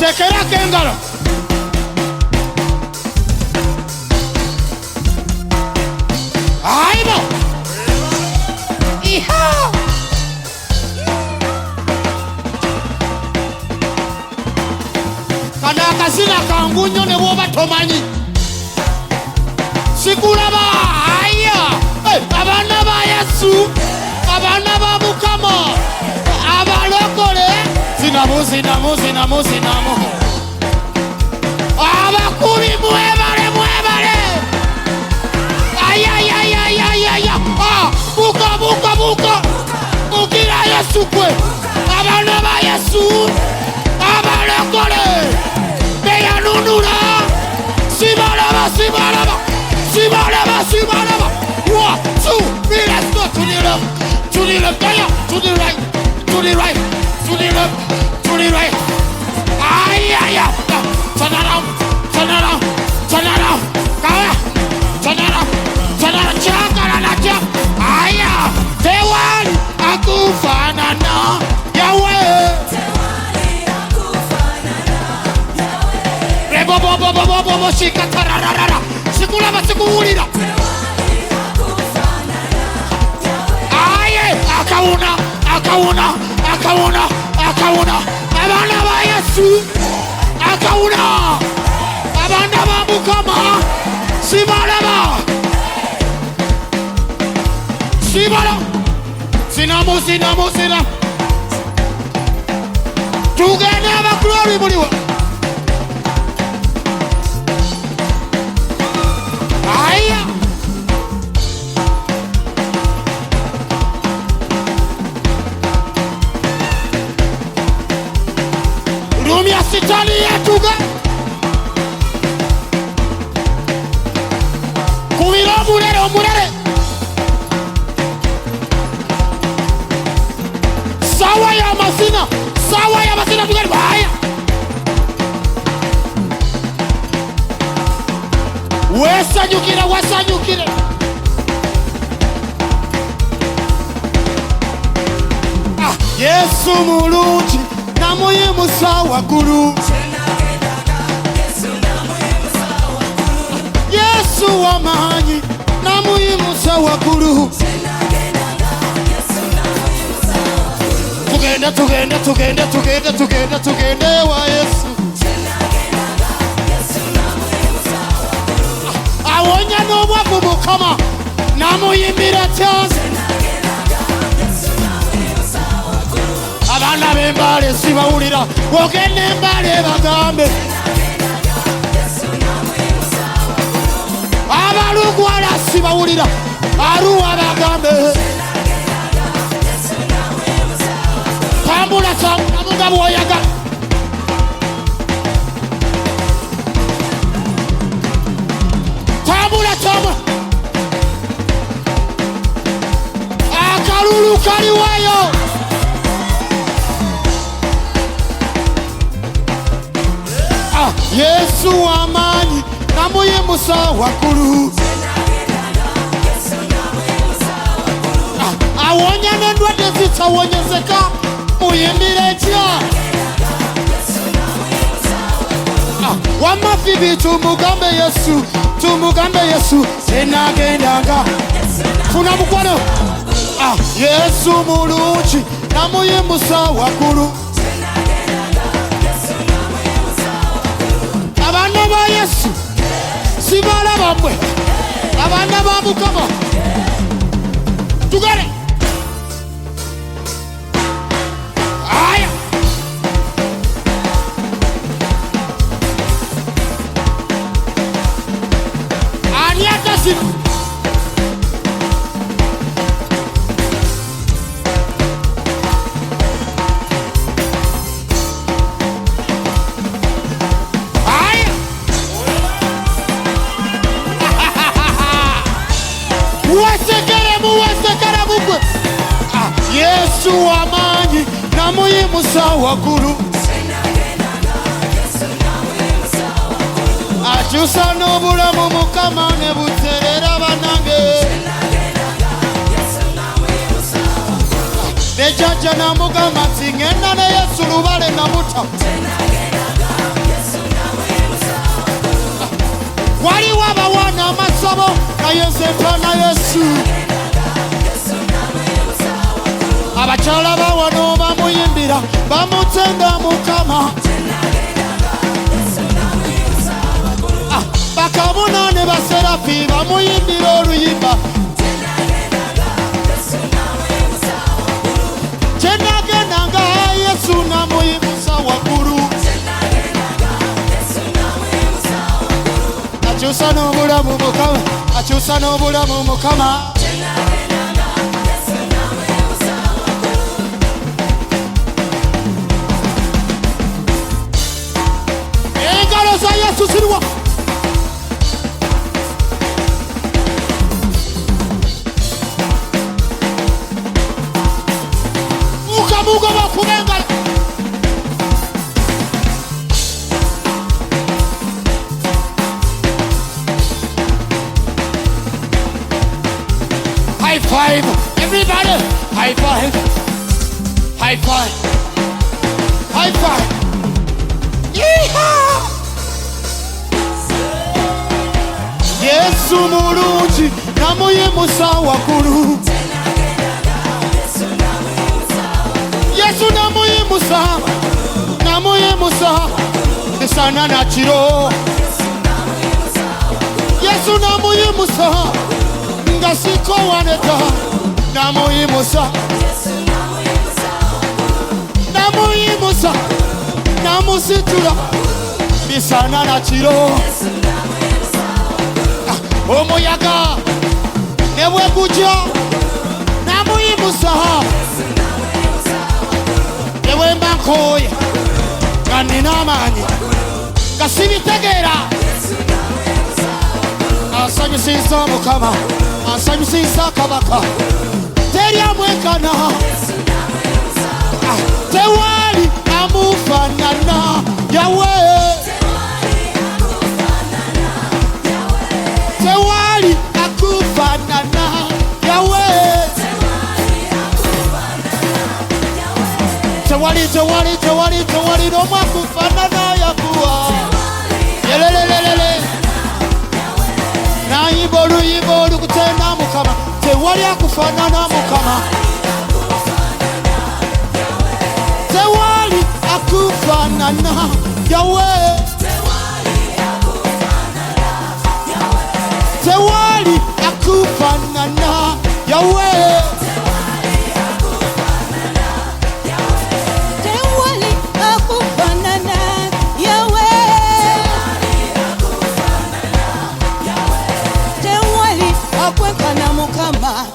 tekera kengalo aibo iha kana akazina kangu nnyo ne bw'oba tomanyi sikulaba aya abaana ba Yesu abaana ba Mukama abalokole zinamu abakubi mwebale ayayayayayaya buka bukira Yesu kwe abaana ba Yesu abalokole beyanunula sibalaba 1, 2, 3, let's go to the left, to the right, to the right, to the left, to the right. Ay, turn around, turn around, chakara, aya, tewali akufanana, Yahweh. Rebo, shikatararara, sikulaba sikuulira. Akawuna abaana ba Yesu akawuna abaana ba Mukama sibalaba sinamu tugende abakulori muliwo aya Rumia sitani yetuga kumira omulere sawa ya masina tugari baya wasanyukire Yesu mulungi namuyimusa waggulu Yesu w'amaanyi namuyimusa waggulu tugende wa Yesu awonya n'obwavu Mukama namuyimbira tyansi abaana b'embale sibawulira ogenda embale bagambe abalugwala sibawulira aruwa bagambe tambula nga bw'oyaga tambula akalulu kaliwayo Yesu w'amaanyi namuyimusa waggulu awonya n'endwadde zitawonyezeka muyimbire etya wamafibi tumugambe Yesu senagendanga funa mukwano Yesu mulungi namuyimusa waggulu abaana ba Yesu sibalaba mmwe abaana ba Mukama tugere aya ani atasino Yesu w'amaanyi namuyimusa waggulu akyusa n'obulamu Mukama ne buterera banange ne jjajja namugamba nti ngenda ne Yesu lubale namuta ngabo na Yosefa na Yesu abachala bawano bamuyimbira bamutenga mukama bakabonane baserafi bamuyimbira oluyimba kyenagendanga Yesu namuyimusa waggulu akyusa n'obulamu mukama akyusa n'obulamu mukama engalo za Yesu ziriwa muka bakubengala high five everybody high five high five high five yeehaw Yesu mulungi namuyimusa waggulu Yesu namuyimusa misana na kiro Yesu namuyimusa nga siko waneta namuyimusa namusitula misana na kiro omuyaga ne bwe gujja namuyimusa ewe mbankoye nga nina amaanyi nga sibitegeera asanyusiza mukama asanyusiza kabaka teri amwenkana tewali amufanana yawe tewali akufanana yawe tewali n'omu akufanana yakuwa yelelelelele nayimba oluyimba olukutenda mukama tewali akufanana mukama tewali akufanana yawe tewali akufanana yawe Mukama